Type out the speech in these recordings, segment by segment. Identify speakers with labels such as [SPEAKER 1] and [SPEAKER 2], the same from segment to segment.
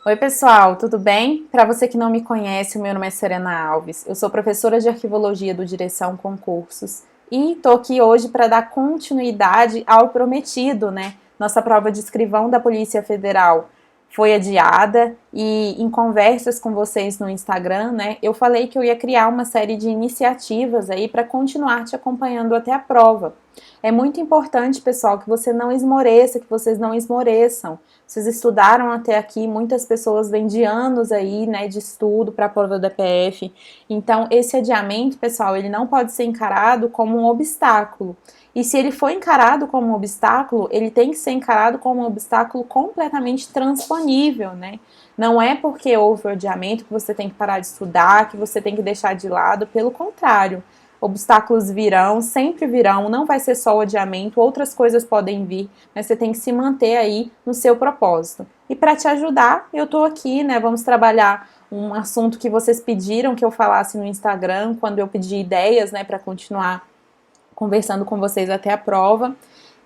[SPEAKER 1] Oi, pessoal, tudo bem? Para você que não me conhece, o meu nome é Serena Alves. Eu sou professora de arquivologia do Direção Concursos e estou aqui hoje para dar continuidade ao prometido, né? Nossa prova de escrivão da Polícia Federal foi adiada e em conversas com vocês no Instagram, né, eu falei que eu ia criar uma série de iniciativas aí para continuar te acompanhando até a prova. É muito importante, pessoal, que você não esmoreça, que vocês não esmoreçam. Vocês estudaram até aqui, muitas pessoas vêm de anos aí, né, de estudo para a prova da PF. Então, esse adiamento, pessoal, ele não pode ser encarado como um obstáculo. E se ele for encarado como um obstáculo, ele tem que ser encarado como um obstáculo completamente transponível, né? Não é porque houve o adiamento que você tem que parar de estudar, que você tem que deixar de lado, pelo contrário. Obstáculos virão, sempre virão, não vai ser só o adiamento, outras coisas podem vir, mas você tem que se manter aí no seu propósito. E para te ajudar, eu tô aqui, né? Vamos trabalhar um assunto que vocês pediram que eu falasse no Instagram, quando eu pedi ideias, né, para continuar conversando com vocês até a prova.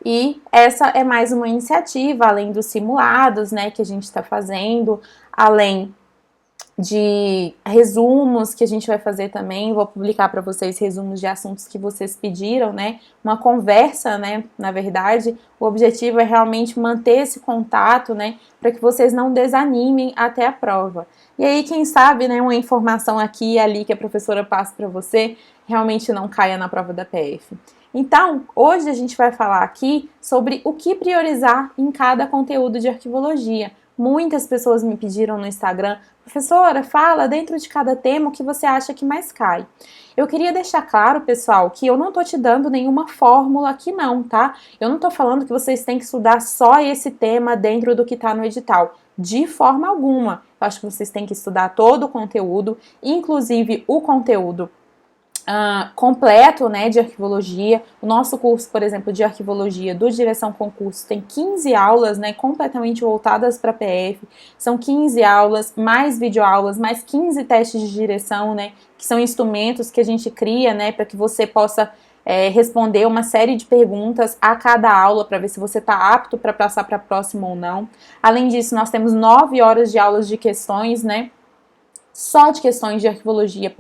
[SPEAKER 1] E essa é mais uma iniciativa, além dos simulados, né, que a gente está fazendo, além de resumos que a gente vai fazer também, vou publicar para vocês resumos de assuntos que vocês pediram, né, uma conversa, né, na verdade, o objetivo é realmente manter esse contato, né, para que vocês não desanimem até a prova. E aí, quem sabe, né, uma informação aqui e ali que a professora passa para você, realmente não caia na prova da PF. Então, hoje a gente vai falar aqui sobre o que priorizar em cada conteúdo de arquivologia. Muitas pessoas me pediram no Instagram, professora, fala dentro de cada tema o que você acha que mais cai. Eu queria deixar claro, pessoal, que eu não tô te dando nenhuma fórmula aqui não, tá? Eu não tô falando que vocês têm que estudar só esse tema dentro do que tá no edital. De forma alguma. Eu acho que vocês têm que estudar todo o conteúdo, inclusive o conteúdo completo, né, de arquivologia. O nosso curso, por exemplo, de arquivologia do Direção Concurso tem 15 aulas, né, completamente voltadas para PF. São 15 aulas, mais videoaulas, mais 15 testes de direção, né, que são instrumentos que a gente cria, né, para que você possa responder uma série de perguntas a cada aula para ver se você está apto para passar para a próxima ou não. Além disso, nós temos 9 horas de aulas de questões, né, só de questões de arquivologia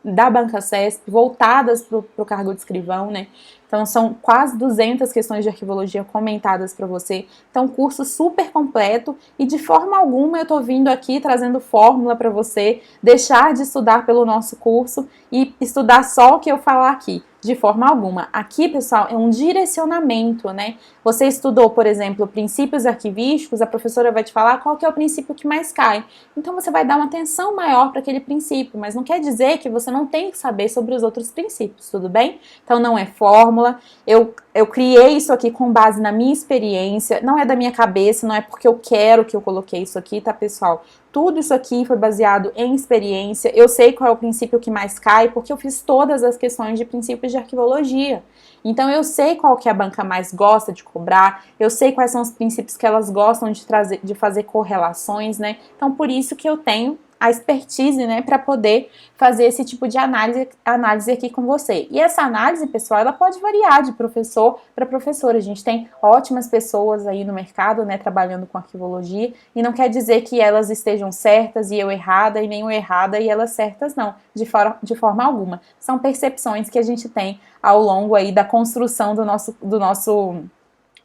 [SPEAKER 1] da banca CESP, voltadas para o cargo de escrivão, né? Então, são quase 200 questões de arquivologia comentadas para você. Então, curso super completo e de forma alguma eu estou vindo aqui trazendo fórmula para você deixar de estudar pelo nosso curso e estudar só o que eu falar aqui. De forma alguma. Aqui, pessoal, é um direcionamento, né? Você estudou, por exemplo, princípios arquivísticos, a professora vai te falar qual que é o princípio que mais cai. Então, você vai dar uma atenção maior para aquele princípio, mas não quer dizer que você não tem que saber sobre os outros princípios, tudo bem? Então, não é fórmula. Eu criei isso aqui com base na minha experiência, não é da minha cabeça, não é porque eu quero que eu coloquei isso aqui, tá, pessoal? Tudo isso aqui foi baseado em experiência. Eu sei qual é o princípio que mais cai, porque eu fiz todas as questões de princípios de arquivologia. Então, eu sei qual que a banca mais gosta de cobrar, eu sei quais são os princípios que elas gostam de fazer correlações, né? Então, por isso que eu tenho a expertise, né, para poder fazer esse tipo de análise aqui com você. E essa análise, pessoal, ela pode variar de professor para professor. A gente tem ótimas pessoas aí no mercado, né, trabalhando com arquivologia, e não quer dizer que elas estejam certas e eu errada, e nem eu errada e elas certas, não, de forma alguma. São percepções que a gente tem ao longo aí da construção do nosso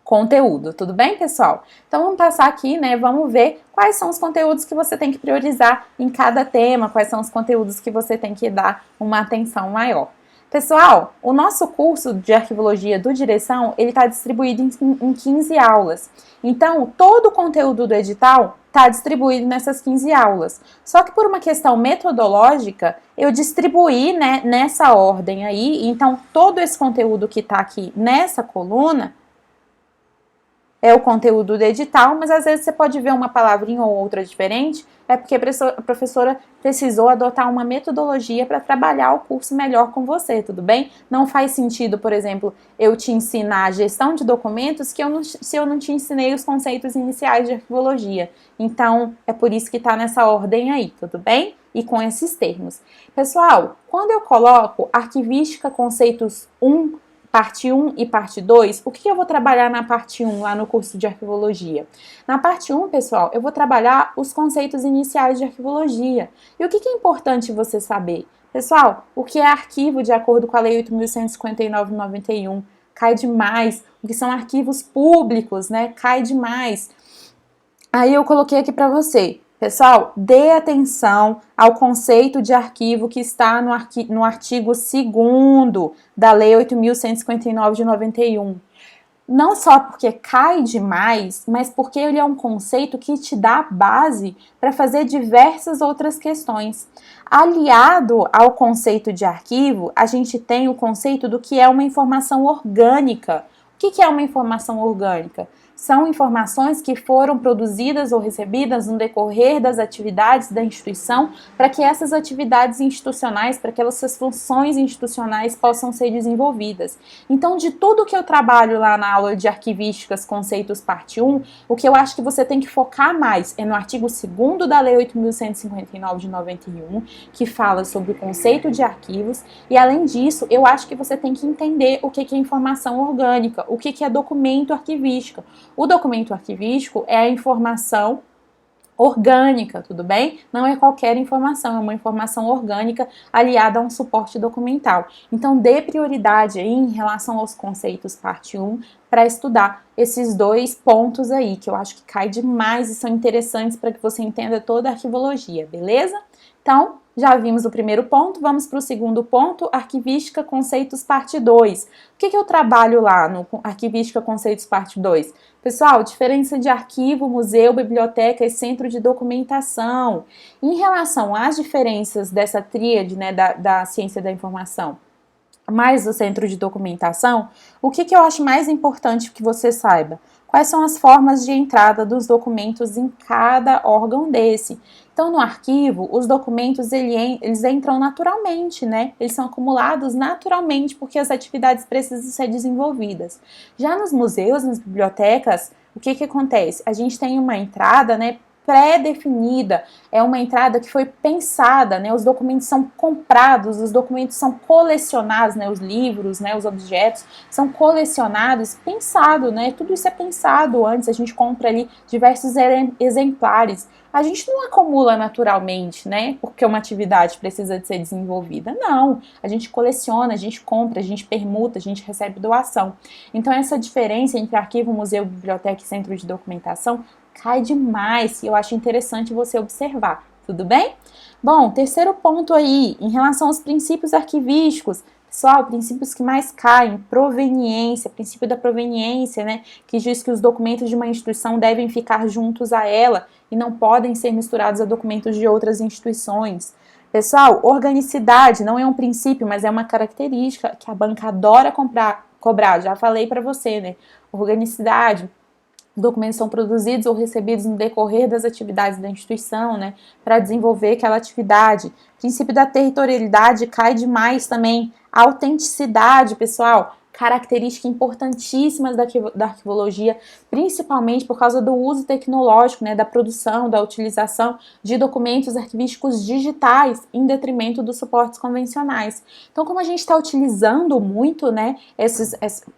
[SPEAKER 1] conteúdo, tudo bem, pessoal? Então vamos passar aqui, né, vamos ver quais são os conteúdos que você tem que priorizar em cada tema, quais são os conteúdos que você tem que dar uma atenção maior. Pessoal, o nosso curso de arquivologia do Direção, ele está distribuído em 15 aulas. Então, todo o conteúdo do edital está distribuído nessas 15 aulas. Só que por uma questão metodológica, eu distribuí, né, nessa ordem aí. Então, todo esse conteúdo que está aqui nessa coluna é o conteúdo do edital, mas às vezes você pode ver uma palavrinha ou outra diferente, é porque a professora precisou adotar uma metodologia para trabalhar o curso melhor com você, tudo bem? Não faz sentido, por exemplo, eu te ensinar a gestão de documentos se eu não te ensinei os conceitos iniciais de arquivologia. Então, é por isso que está nessa ordem aí, tudo bem? E com esses termos. Pessoal, quando eu coloco arquivística conceitos 1, parte 1 e parte 2, o que eu vou trabalhar na parte 1 lá no curso de arquivologia? Na parte 1, pessoal, eu vou trabalhar os conceitos iniciais de arquivologia. E o que é importante você saber? Pessoal, o que é arquivo de acordo com a Lei 8.159/91? Cai demais. O que são arquivos públicos, né? Cai demais. Aí eu coloquei aqui para você. Pessoal, dê atenção ao conceito de arquivo que está no artigo 2º da Lei 8.159/91. Não só porque cai demais, mas porque ele é um conceito que te dá base para fazer diversas outras questões. Aliado ao conceito de arquivo, a gente tem o conceito do que é uma informação orgânica. O que é uma informação orgânica? São informações que foram produzidas ou recebidas no decorrer das atividades da instituição para que essas atividades institucionais, para que essas funções institucionais possam ser desenvolvidas. Então, de tudo que eu trabalho lá na aula de arquivísticas, conceitos parte 1, o que eu acho que você tem que focar mais é no artigo 2º da Lei 8.159/91, que fala sobre o conceito de arquivos, e além disso, eu acho que você tem que entender o que é informação orgânica, o que é documento arquivístico. O documento arquivístico é a informação orgânica, tudo bem? Não é qualquer informação, é uma informação orgânica aliada a um suporte documental. Então, dê prioridade aí em relação aos conceitos parte 1 para estudar esses dois pontos aí, que eu acho que cai demais e são interessantes para que você entenda toda a arquivologia, beleza? Então, já vimos o primeiro ponto, vamos para o segundo ponto, arquivística conceitos parte 2. O que eu trabalho lá no arquivística conceitos parte 2? Pessoal, diferença de arquivo, museu, biblioteca e centro de documentação. Em relação às diferenças dessa tríade, né, da ciência da informação, mais do centro de documentação, o que eu acho mais importante que você saiba? Quais são as formas de entrada dos documentos em cada órgão desse? Então, no arquivo, os documentos eles entram naturalmente, né? Eles são acumulados naturalmente porque as atividades precisam ser desenvolvidas. Já nos museus, nas bibliotecas, o que acontece? A gente tem uma entrada, né, pré-definida, é uma entrada que foi pensada, né? Os documentos são comprados, os documentos são colecionados, né? Os livros, né? Os objetos são colecionados, pensado, né? Tudo isso é pensado antes, a gente compra ali diversos exemplares. A gente não acumula naturalmente, né? Porque uma atividade precisa de ser desenvolvida. Não, a gente coleciona, a gente compra, a gente permuta, a gente recebe doação. Então essa diferença entre arquivo, museu, biblioteca e centro de documentação cai demais e eu acho interessante você observar, tudo bem? Bom, terceiro ponto aí, em relação aos princípios arquivísticos, pessoal, princípios que mais caem, proveniência, princípio da proveniência, né, que diz que os documentos de uma instituição devem ficar juntos a ela e não podem ser misturados a documentos de outras instituições. Pessoal, organicidade não é um princípio, mas é uma característica que a banca adora cobrar, já falei para você, né, organicidade. Documentos são produzidos ou recebidos no decorrer das atividades da instituição, né, para desenvolver aquela atividade. O princípio da territorialidade cai demais também. A autenticidade, pessoal, característica importantíssima da arquivologia, principalmente por causa do uso tecnológico, né, da produção, da utilização de documentos arquivísticos digitais em detrimento dos suportes convencionais. Então, como a gente está utilizando muito, né,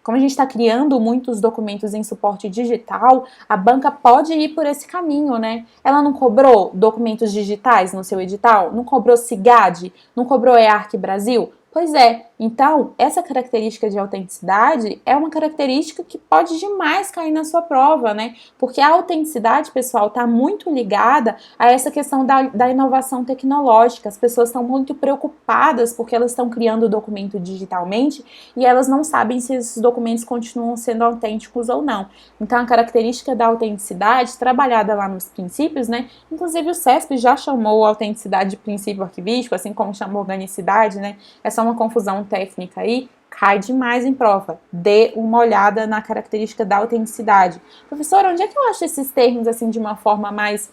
[SPEAKER 1] como a gente está criando muitos documentos em suporte digital, a banca pode ir por esse caminho, né? Ela não cobrou documentos digitais no seu edital? Não cobrou SIGAD? Não cobrou EARC Brasil? Pois é, então essa característica de autenticidade é uma característica que pode demais cair na sua prova, né? Porque a autenticidade, pessoal, está muito ligada a essa questão da inovação tecnológica. As pessoas estão muito preocupadas porque elas estão criando o documento digitalmente e elas não sabem se esses documentos continuam sendo autênticos ou não. Então a característica da autenticidade, trabalhada lá nos princípios, né? Inclusive o CESP já chamou a autenticidade de princípio arquivístico, assim como chamou organicidade, né? É só uma confusão técnica aí, cai demais em prova. Dê uma olhada na característica da autenticidade. Professora, onde é que eu acho esses termos assim de uma forma mais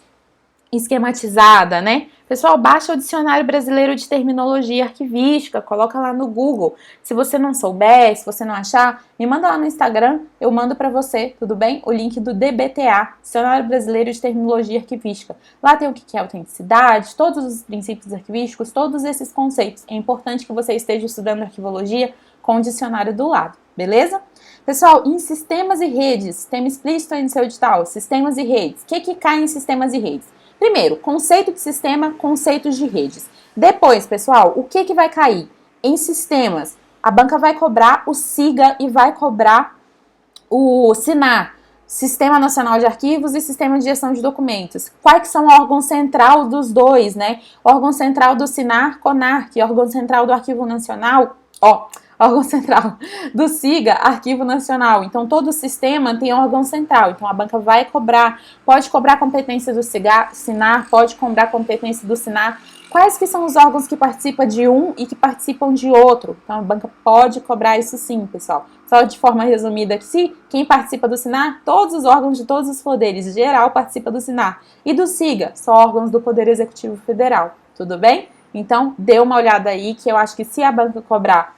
[SPEAKER 1] esquematizada, né? Pessoal, baixa o Dicionário Brasileiro de Terminologia Arquivística, coloca lá no Google. Se você não souber, se você não achar, me manda lá no Instagram, eu mando para você, tudo bem? O link do DBTA, Dicionário Brasileiro de Terminologia Arquivística. Lá tem o que é autenticidade, todos os princípios arquivísticos, todos esses conceitos. É importante que você esteja estudando arquivologia com o dicionário do lado, beleza? Pessoal, em sistemas e redes, tema explícito aí no seu edital, sistemas e redes. O que cai em sistemas e redes? Primeiro, conceito de sistema, conceitos de redes. Depois, pessoal, o que vai cair? Em sistemas, a banca vai cobrar o SIGA e vai cobrar o SINAR, Sistema Nacional de Arquivos e Sistema de Gestão de Documentos. Quais que são o órgão central dos dois, né? Órgão central do SINAR, CONARC, órgão central do Arquivo Nacional, órgão central do SIGA, Arquivo Nacional. Então, todo sistema tem órgão central. Então, a banca vai cobrar, pode cobrar competência do SINAR, pode cobrar competência do SINAR. Quais que são os órgãos que participam de um e que participam de outro? Então, a banca pode cobrar isso sim, pessoal. Só de forma resumida aqui, quem participa do SINAR? Todos os órgãos de todos os poderes. Geral participa do SINAR. E do SIGA? Só órgãos do Poder Executivo Federal. Tudo bem? Então, dê uma olhada aí, que eu acho que se a banca cobrar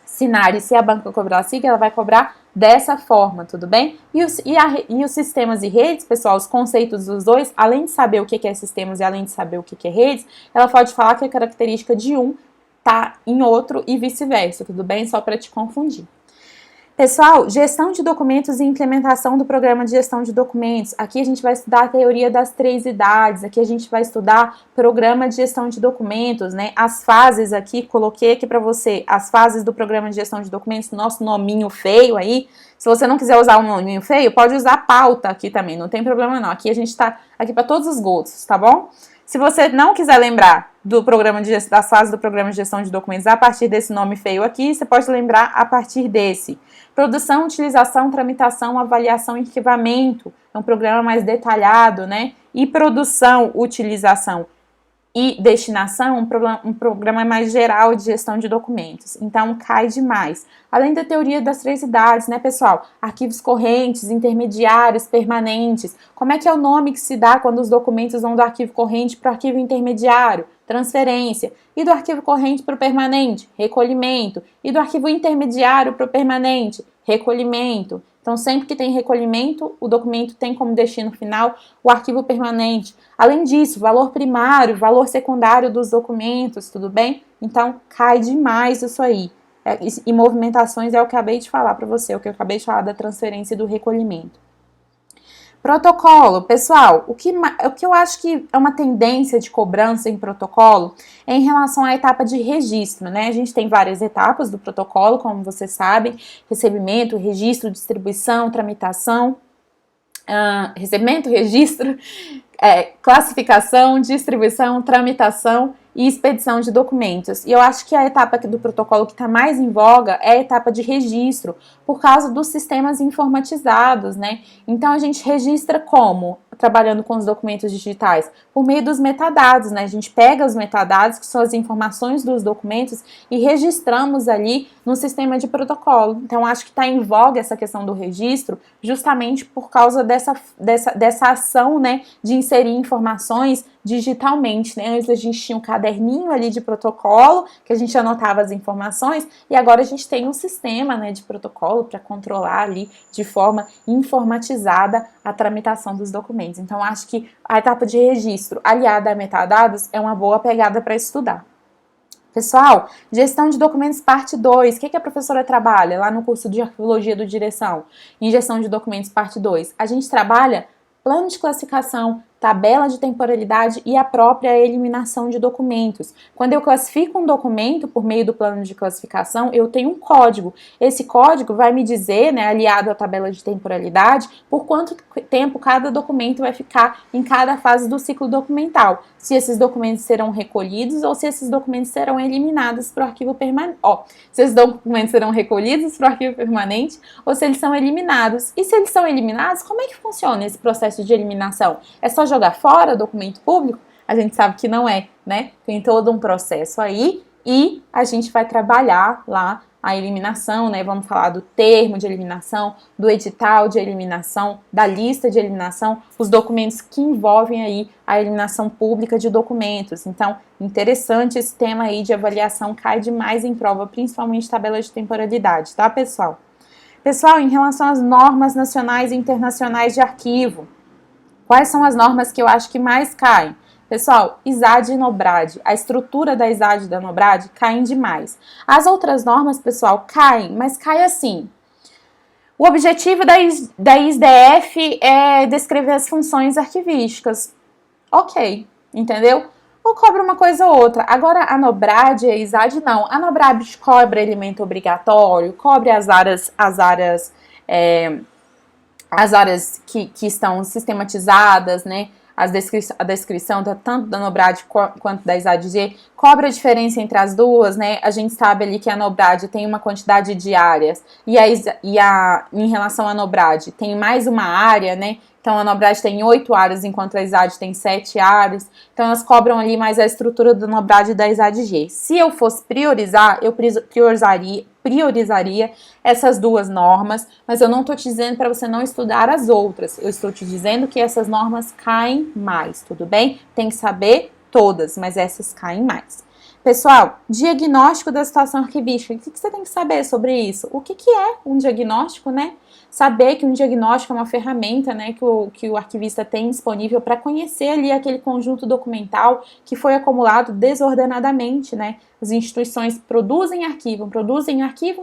[SPEAKER 1] SINAR e se a banca cobrar a SIGA, ela vai cobrar dessa forma, tudo bem? E os sistemas e redes, pessoal, os conceitos dos dois, além de saber o que é sistemas e além de saber o que é redes, ela pode falar que a característica de um tá em outro e vice-versa, tudo bem? Só para te confundir. Pessoal, gestão de documentos e implementação do programa de gestão de documentos. Aqui a gente vai estudar a teoria das 3 idades, aqui a gente vai estudar programa de gestão de documentos, né? As fases aqui, coloquei aqui para você as fases do programa de gestão de documentos, nosso nominho feio aí. Se você não quiser usar um nominho feio, pode usar pauta aqui também, não tem problema não. Aqui a gente tá aqui para todos os gostos, tá bom? Se você não quiser lembrar das fases do programa de gestão de documentos a partir desse nome feio aqui, você pode lembrar a partir desse. Produção, utilização, tramitação, avaliação e arquivamento. É um programa mais detalhado, né? E produção, utilização e destinação, um programa mais geral de gestão de documentos. Então, cai demais. Além da teoria das 3 idades, né, pessoal? Arquivos correntes, intermediários, permanentes. Como é que é o nome que se dá quando os documentos vão do arquivo corrente para o arquivo intermediário? Transferência. E do arquivo corrente para o permanente? Recolhimento. E do arquivo intermediário para o permanente? Recolhimento. Então, sempre que tem recolhimento, o documento tem como destino final o arquivo permanente. Além disso, valor primário, valor secundário dos documentos, tudo bem? Então, cai demais isso aí. E movimentações é o que eu acabei de falar para você, o que eu acabei de falar da transferência e do recolhimento. Protocolo, pessoal, o que eu acho que é uma tendência de cobrança em protocolo é em relação à etapa de registro, né? A gente tem várias etapas do protocolo, como vocês sabem, recebimento, registro, distribuição, tramitação, recebimento, registro, classificação, distribuição, tramitação e expedição de documentos. E eu acho que a etapa do protocolo que está mais em voga é a etapa de registro, por causa dos sistemas informatizados, né? Então a gente registra como? Trabalhando com os documentos digitais? Por meio dos metadados, né? A gente pega os metadados, que são as informações dos documentos, e registramos ali no sistema de protocolo. Então acho que está em voga essa questão do registro, justamente por causa dessa ação, né, de inserir informações digitalmente, né? Antes a gente tinha um caderninho ali de protocolo, que a gente anotava as informações, e agora a gente tem um sistema, né, de protocolo para controlar ali de forma informatizada a tramitação dos documentos. Então, acho que a etapa de registro aliada a metadados é uma boa pegada para estudar. Pessoal, gestão de documentos parte 2, o que a professora trabalha lá no curso de Arquivologia do Direção? Em gestão de documentos parte 2, a gente trabalha plano de classificação, tabela de temporalidade e a própria eliminação de documentos. Quando eu classifico um documento por meio do plano de classificação, eu tenho um código. Esse código vai me dizer, né, aliado à tabela de temporalidade, por quanto tempo cada documento vai ficar em cada fase do ciclo documental. Se esses documentos serão recolhidos ou se esses documentos serão eliminados para o arquivo permanente. Se esses documentos serão recolhidos para o arquivo permanente ou se eles são eliminados. E se eles são eliminados, como é que funciona esse processo de eliminação? É só jogar fora o documento público? A gente sabe que não é, né? Tem todo um processo aí e a gente vai trabalhar lá a eliminação, né? Vamos falar do termo de eliminação, do edital de eliminação, da lista de eliminação, os documentos que envolvem aí a eliminação pública de documentos. Então, interessante esse tema aí de avaliação, cai demais em prova, principalmente tabela de temporalidade, tá, pessoal? Pessoal, em relação às normas nacionais e internacionais de arquivo, quais são as normas que eu acho que mais caem? Pessoal, ISAD e NOBRAD, a estrutura da ISAD e da NOBRAD caem demais. As outras normas, pessoal, caem, mas cai assim. O objetivo da ISDF é descrever as funções arquivísticas. Ok, entendeu? Ou cobra uma coisa ou outra. Agora, a NOBRAD e a ISAD não. A NOBRAD cobra alimento obrigatório, cobre as áreas que estão sistematizadas, né? A descrição tanto da NOBRAD quanto da ISAD-G, cobra a diferença entre as duas, né? A gente sabe ali que a NOBRAD tem uma quantidade de áreas em relação à NOBRAD tem mais uma área, né? Então a NOBRAD tem 8 áreas, enquanto a ISAD tem 7 áreas. Então elas cobram ali mais a estrutura da NOBRAD e da ISAD-G. Se eu fosse priorizar, eu priorizaria essas duas normas, mas eu não estou te dizendo para você não estudar as outras. Eu estou te dizendo que essas normas caem mais, tudo bem? Tem que saber todas, mas essas caem mais. Pessoal, diagnóstico da situação arquivística. O que você tem que saber sobre isso? O que é um diagnóstico, né? Saber que um diagnóstico é uma ferramenta, né, que o arquivista tem disponível para conhecer ali aquele conjunto documental que foi acumulado desordenadamente, né? As instituições produzem arquivo,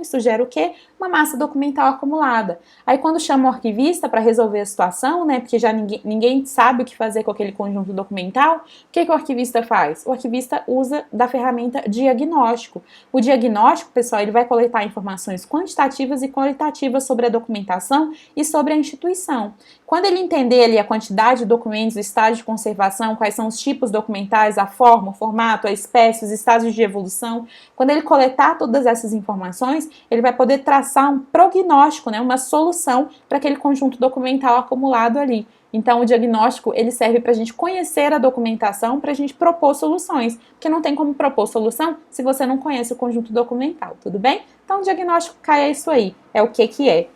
[SPEAKER 1] isso gera o quê? Uma massa documental acumulada. Aí quando chama o arquivista para resolver a situação, né, porque já ninguém sabe o que fazer com aquele conjunto documental, o que o arquivista faz? O arquivista usa da ferramenta diagnóstico. O diagnóstico, pessoal, ele vai coletar informações quantitativas e qualitativas sobre a documentação e sobre a instituição. Quando ele entender ali a quantidade de documentos, o estágio de conservação, quais são os tipos documentais, a forma, o formato, a espécie, os estágios de evolução, quando ele coletar todas essas informações, ele vai poder traçar um prognóstico, né, uma solução para aquele conjunto documental acumulado ali. Então, o diagnóstico, ele serve para a gente conhecer a documentação, para a gente propor soluções, porque não tem como propor solução se você não conhece o conjunto documental, tudo bem? Então, o diagnóstico cai isso aí, é o que é.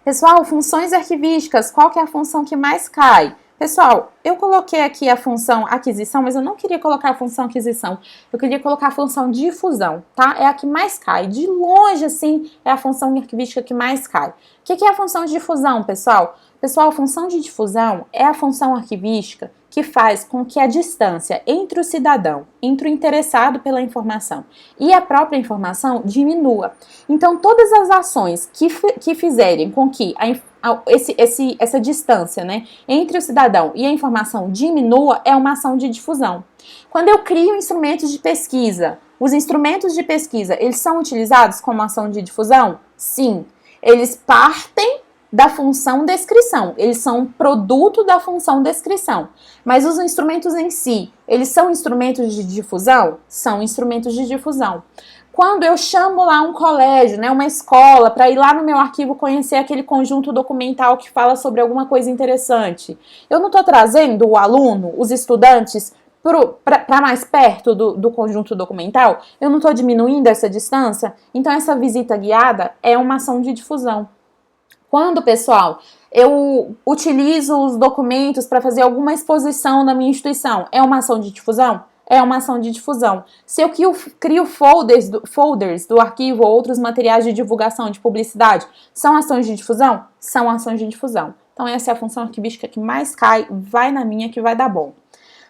[SPEAKER 1] Pessoal, funções arquivísticas, qual que é a função que mais cai? Pessoal, eu coloquei aqui a função aquisição, mas eu não queria colocar a função aquisição, eu queria colocar a função difusão, tá? É a que mais cai, de longe assim, é a função arquivística que mais cai. O que é a função de difusão, pessoal? Pessoal, a função de difusão é a função arquivística que faz com que a distância entre o cidadão, entre o interessado pela informação e a própria informação diminua. Então, todas as ações que fizerem com que essa distância, né, entre o cidadão e a informação diminua é uma ação de difusão. Quando eu crio instrumentos de pesquisa, os instrumentos de pesquisa, eles são utilizados como ação de difusão? Sim. Eles partem da função descrição, eles são um produto da função descrição. Mas os instrumentos em si, eles são instrumentos de difusão? São instrumentos de difusão. Quando eu chamo lá um colégio, né, uma escola, para ir lá no meu arquivo conhecer aquele conjunto documental que fala sobre alguma coisa interessante, eu não estou trazendo o aluno, os estudantes, para mais perto do conjunto documental? Eu não estou diminuindo essa distância? Então, essa visita guiada é uma ação de difusão. Quando, pessoal, eu utilizo os documentos para fazer alguma exposição na minha instituição, é uma ação de difusão? É uma ação de difusão. Se eu crio folders do arquivo ou outros materiais de divulgação, de publicidade, são ações de difusão? São ações de difusão. Então essa é a função arquivística que mais cai, vai na minha que vai dar bom.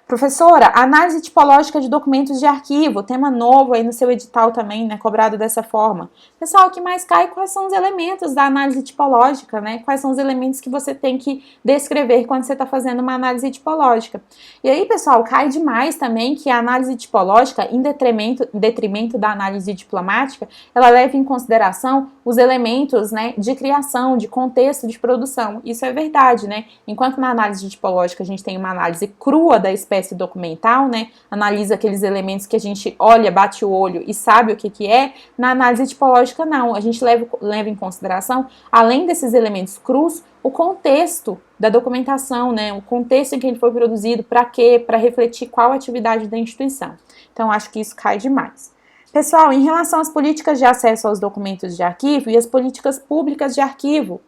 [SPEAKER 1] Professora, análise tipológica de documentos de arquivo, tema novo aí no seu edital também, né, cobrado dessa forma. Pessoal, o que mais cai, quais são os elementos da análise tipológica, né, quais são os elementos que você tem que descrever quando você está fazendo uma análise tipológica. E aí, pessoal, cai demais também que a análise tipológica, em detrimento da análise diplomática, ela leva em consideração os elementos, né, de criação, de contexto, de produção. Isso é verdade, né, enquanto na análise tipológica a gente tem uma análise crua da espécie documental, né, analisa aqueles elementos que a gente olha, bate o olho e sabe o que é, na análise tipológica não, a gente leva em consideração, além desses elementos crus, o contexto da documentação, né, o contexto em que ele foi produzido, para quê, para refletir qual a atividade da instituição. Então, acho que isso cai demais. Pessoal, em relação às políticas de acesso aos documentos de arquivo e as políticas públicas de arquivo,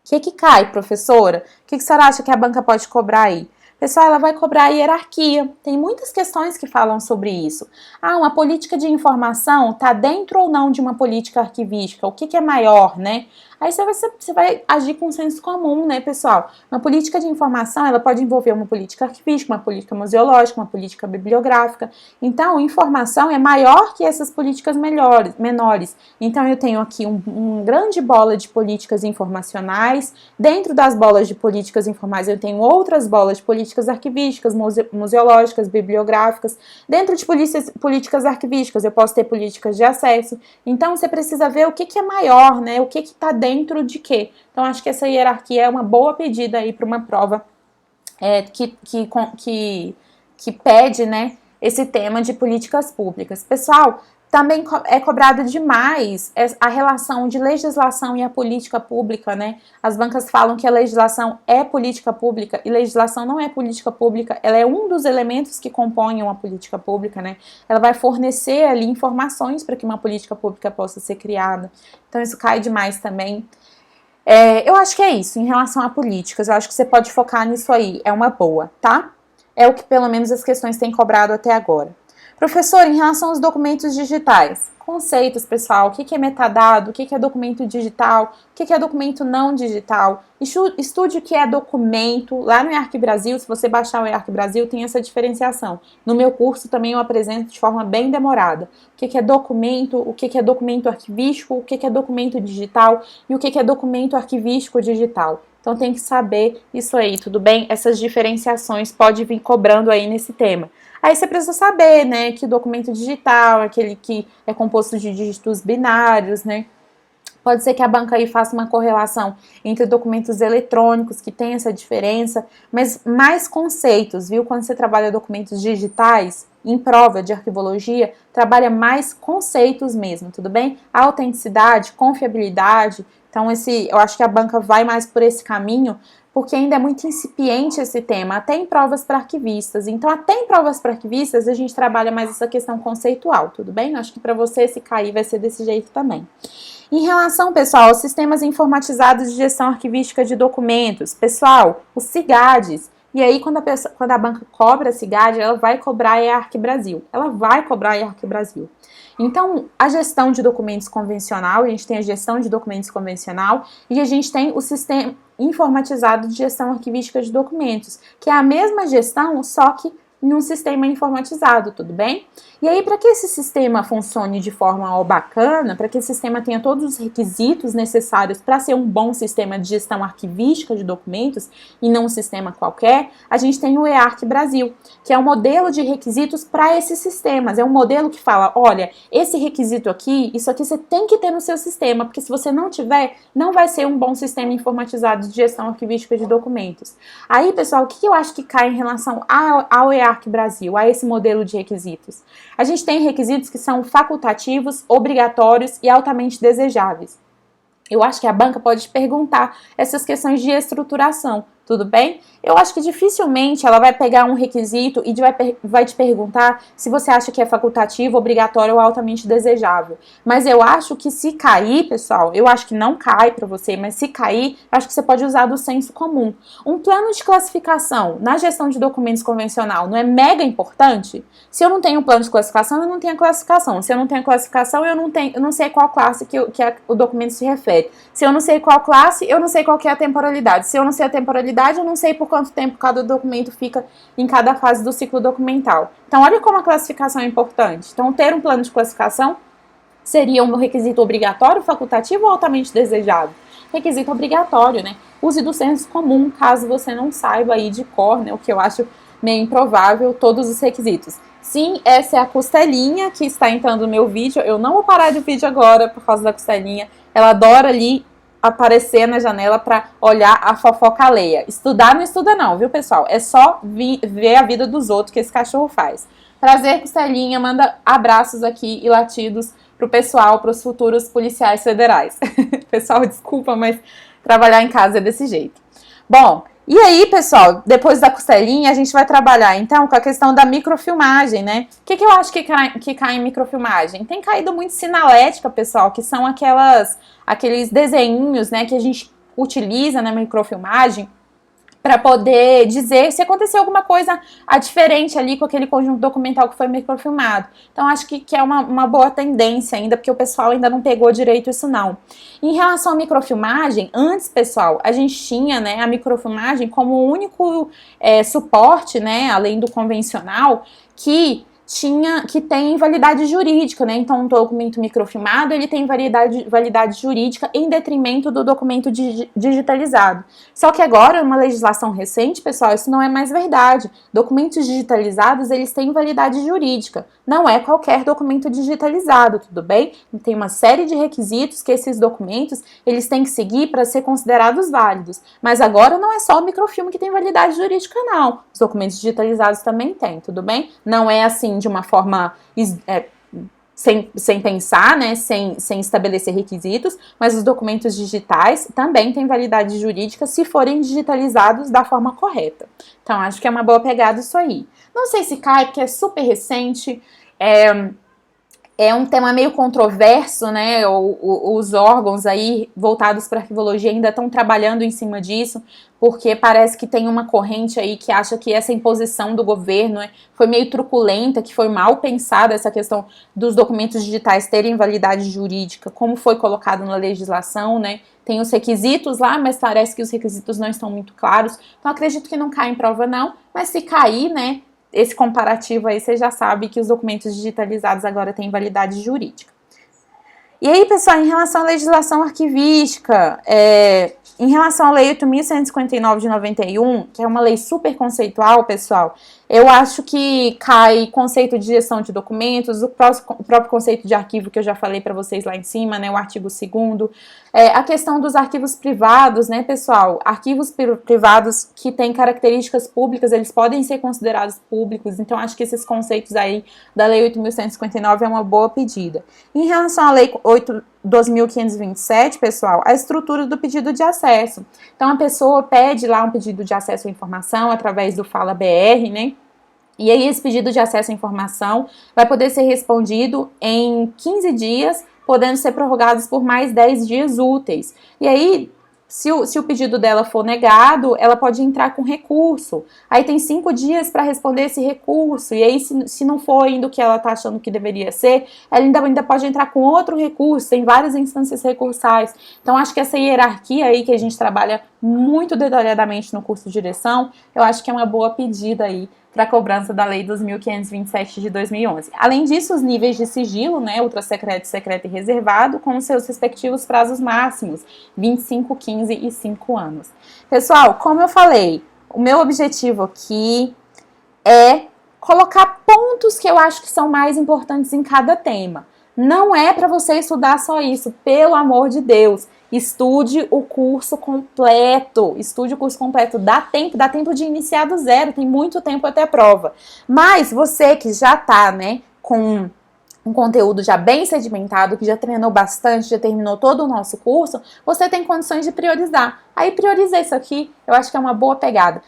[SPEAKER 1] o que cai, professora? O que a senhora acha que a banca pode cobrar aí? Pessoal, ela vai cobrar a hierarquia. Tem muitas questões que falam sobre isso. Ah, uma política de informação está dentro ou não de uma política arquivística? O que é maior, né? Aí você vai agir com senso comum, né, pessoal? Uma política de informação, ela pode envolver uma política arquivística, uma política museológica, uma política bibliográfica. Então, informação é maior que essas políticas menores. Então, eu tenho aqui uma grande bola de políticas informacionais. Dentro das bolas de políticas informais, eu tenho outras bolas de políticas arquivísticas, museológicas, bibliográficas. Dentro de políticas arquivísticas, eu posso ter políticas de acesso. Então, você precisa ver o que é maior, né? O que está dentro de quê. Então, acho que essa hierarquia é uma boa pedida aí para uma prova que pede, né, esse tema de políticas públicas. Pessoal, também é cobrado demais a relação de legislação e a política pública, né? As bancas falam que a legislação é política pública e legislação não é política pública, ela é um dos elementos que compõem uma política pública, né? Ela vai fornecer ali informações para que uma política pública possa ser criada. Então isso cai demais também. Eu acho que é isso, em relação a políticas, eu acho que você pode focar nisso aí, é uma boa, tá? É o que pelo menos as questões têm cobrado até agora. Professor, em relação aos documentos digitais, conceitos, pessoal, o que é metadado, o que é documento digital, o que é documento não digital, estude o que é documento, lá no EARC Brasil, se você baixar o EARC Brasil, tem essa diferenciação. No meu curso também eu apresento de forma bem demorada, o que é documento, o que é documento arquivístico, o que é documento digital e o que é documento arquivístico digital. Então tem que saber isso aí, tudo bem? Essas diferenciações podem vir cobrando aí nesse tema. Aí você precisa saber, né, que o documento digital é aquele que é composto de dígitos binários, né? Pode ser que a banca aí faça uma correlação entre documentos eletrônicos, que tem essa diferença, mas mais conceitos, viu? Quando você trabalha documentos digitais, em prova de arquivologia, trabalha mais conceitos mesmo, tudo bem? Autenticidade, confiabilidade, então eu acho que a banca vai mais por esse caminho, porque ainda é muito incipiente esse tema, até em provas para arquivistas. Então, até em provas para arquivistas, a gente trabalha mais essa questão conceitual, tudo bem? Acho que para você, se cair, vai ser desse jeito também. Em relação, pessoal, aos sistemas informatizados de gestão arquivística de documentos, pessoal, os SIGADs, e aí quando a banca cobra a SIGAD, ela vai cobrar a EARC Brasil. Ela vai cobrar a EARC Brasil. Então, a gestão de documentos convencional, a gente tem a gestão de documentos convencional e a gente tem o sistema informatizado de gestão arquivística de documentos, que é a mesma gestão, só que em um sistema informatizado, tudo bem? E aí, para que esse sistema funcione de forma bacana, para que esse sistema tenha todos os requisitos necessários para ser um bom sistema de gestão arquivística de documentos, e não um sistema qualquer, a gente tem o EARC Brasil, que é um modelo de requisitos para esses sistemas. É um modelo que fala, olha, esse requisito aqui, isso aqui você tem que ter no seu sistema, porque se você não tiver, não vai ser um bom sistema informatizado de gestão arquivística de documentos. Aí, pessoal, o que eu acho que cai em relação ao EARC Brasil, a esse modelo de requisitos? A gente tem requisitos que são facultativos, obrigatórios e altamente desejáveis. Eu acho que a banca pode te perguntar essas questões de estruturação, tudo bem? Eu acho que dificilmente ela vai pegar um requisito e vai te perguntar se você acha que é facultativo, obrigatório ou altamente desejável. Mas eu acho que se cair, pessoal, eu acho que não cai para você, mas se cair, eu acho que você pode usar do senso comum. Um plano de classificação na gestão de documentos convencional não é mega importante? Se eu não tenho um plano de classificação, eu não tenho a classificação. Se eu não tenho a classificação, eu não sei qual classe que o documento se refere. Se eu não sei qual classe, eu não sei qual que é a temporalidade. Se eu não sei a temporalidade, eu não sei por quanto tempo cada documento fica em cada fase do ciclo documental. Então, olha como a classificação é importante. Então, ter um plano de classificação seria um requisito obrigatório, facultativo ou altamente desejável? Requisito obrigatório, né? Use do senso comum, caso você não saiba aí de cor, né? O que eu acho meio improvável, todos os requisitos. Sim, essa é a costelinha que está entrando no meu vídeo. Eu não vou parar de vídeo agora por causa da costelinha. Ela adora ali aparecer na janela para olhar a fofoca alheia. Estudar não estuda não, viu, pessoal? É só ver a vida dos outros que esse cachorro faz. Prazer, costelinha. Manda abraços aqui e latidos pro pessoal, pros futuros policiais federais. Pessoal, desculpa, mas trabalhar em casa é desse jeito. Bom, e aí, pessoal, depois da costelinha, a gente vai trabalhar, então, com a questão da microfilmagem, né? O que eu acho que cai em microfilmagem? Tem caído muito sinalética, pessoal, que são aqueles desenhinhos, né, que a gente utiliza na microfilmagem para poder dizer se aconteceu alguma coisa diferente ali com aquele conjunto documental que foi microfilmado. Então, acho que é uma boa tendência ainda, porque o pessoal ainda não pegou direito isso não. Em relação à microfilmagem, antes, pessoal, a gente tinha, né, a microfilmagem como o único suporte, né, além do convencional, que tem validade jurídica, né? Então, um documento microfilmado, ele tem validade jurídica em detrimento do documento digitalizado. Só que agora, numa legislação recente, pessoal, isso não é mais verdade. Documentos digitalizados, eles têm validade jurídica. Não é qualquer documento digitalizado, tudo bem? Tem uma série de requisitos que esses documentos, eles têm que seguir para ser considerados válidos. Mas agora não é só o microfilme que tem validade jurídica, não. Os documentos digitalizados também têm, tudo bem? Não é assim de uma forma sem pensar, né, sem estabelecer requisitos, mas os documentos digitais também têm validade jurídica se forem digitalizados da forma correta. Então, acho que é uma boa pegada isso aí. Não sei se cai, porque é super recente, é um tema meio controverso, né? Os órgãos aí voltados para arquivologia ainda estão trabalhando em cima disso, porque parece que tem uma corrente aí que acha que essa imposição do governo foi meio truculenta, que foi mal pensada essa questão dos documentos digitais terem validade jurídica, como foi colocado na legislação, né? Tem os requisitos lá, mas parece que os requisitos não estão muito claros. Então, acredito que não cai em prova não, mas se cair, né? Esse comparativo aí, você já sabe que os documentos digitalizados agora têm validade jurídica. E aí, pessoal, em relação à legislação arquivística, em relação à Lei 8.159 de 91, que é uma lei super conceitual, pessoal, eu acho que cai conceito de gestão de documentos, o próprio conceito de arquivo que eu já falei para vocês lá em cima, né, o artigo 2º, a questão dos arquivos privados, né, pessoal, arquivos privados que têm características públicas, eles podem ser considerados públicos, então acho que esses conceitos aí da Lei 8.159 é uma boa pedida. Em relação à Lei 2.527, pessoal, a estrutura do pedido de acesso. Então, a pessoa pede lá um pedido de acesso à informação através do Fala BR, né? E aí, esse pedido de acesso à informação vai poder ser respondido em 15 dias, podendo ser prorrogados por mais 10 dias úteis. E aí, se o pedido dela for negado, ela pode entrar com recurso. Aí tem 5 dias para responder esse recurso. E aí, se não for ainda o que ela está achando que deveria ser, ela ainda pode entrar com outro recurso. Tem várias instâncias recursais. Então, acho que essa hierarquia aí que a gente trabalha muito detalhadamente no curso de direção, eu acho que é uma boa pedida aí para a cobrança da Lei 2.527 de 2011. Além disso, os níveis de sigilo, né, ultrasecreto, secreto e reservado, com os seus respectivos prazos máximos, 25, 15 e 5 anos. Pessoal, como eu falei, o meu objetivo aqui é colocar pontos que eu acho que são mais importantes em cada tema. Não é para você estudar só isso, pelo amor de Deus. Estude o curso completo, dá tempo de iniciar do zero, tem muito tempo até a prova. Mas você que já tá, né, com um conteúdo já bem sedimentado, que já treinou bastante, já terminou todo o nosso curso, você tem condições de priorizar. Aí prioriza isso aqui, eu acho que é uma boa pegada.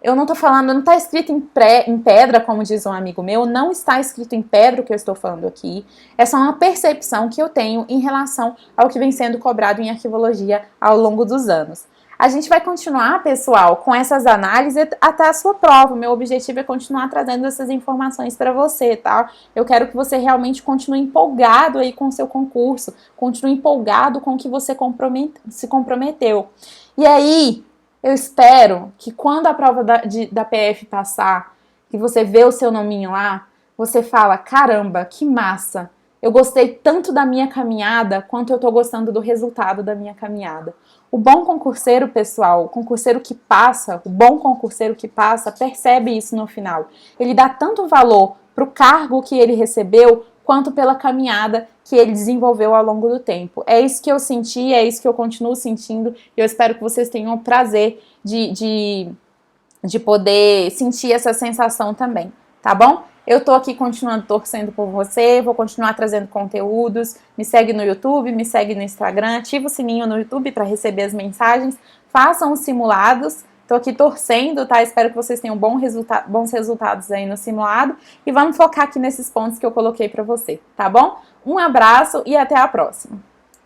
[SPEAKER 1] Eu não tô falando, não tá escrito em pedra, como diz um amigo meu, não está escrito em pedra o que eu estou falando aqui. É só uma percepção que eu tenho em relação ao que vem sendo cobrado em arquivologia ao longo dos anos. A gente vai continuar, pessoal, com essas análises até a sua prova. O meu objetivo é continuar trazendo essas informações para você, tá? Eu quero que você realmente continue empolgado aí com o seu concurso, continue empolgado com o que você se comprometeu. E aí, eu espero que quando a prova da PF passar, que você vê o seu nominho lá, você fala, caramba, que massa! Eu gostei tanto da minha caminhada, quanto eu tô gostando do resultado da minha caminhada. O bom concurseiro, pessoal, o bom concurseiro que passa, percebe isso no final. Ele dá tanto valor pro cargo que ele recebeu, quanto pela caminhada que ele desenvolveu ao longo do tempo. É isso que eu senti, é isso que eu continuo sentindo, e eu espero que vocês tenham o prazer de poder sentir essa sensação também, tá bom? Eu tô aqui continuando torcendo por você, vou continuar trazendo conteúdos, me segue no YouTube, me segue no Instagram, ativa o sininho no YouTube para receber as mensagens, façam os simulados. Tô aqui torcendo, tá? Espero que vocês tenham bons resultados aí no simulado. E vamos focar aqui nesses pontos que eu coloquei pra você, tá bom? Um abraço e até a próxima!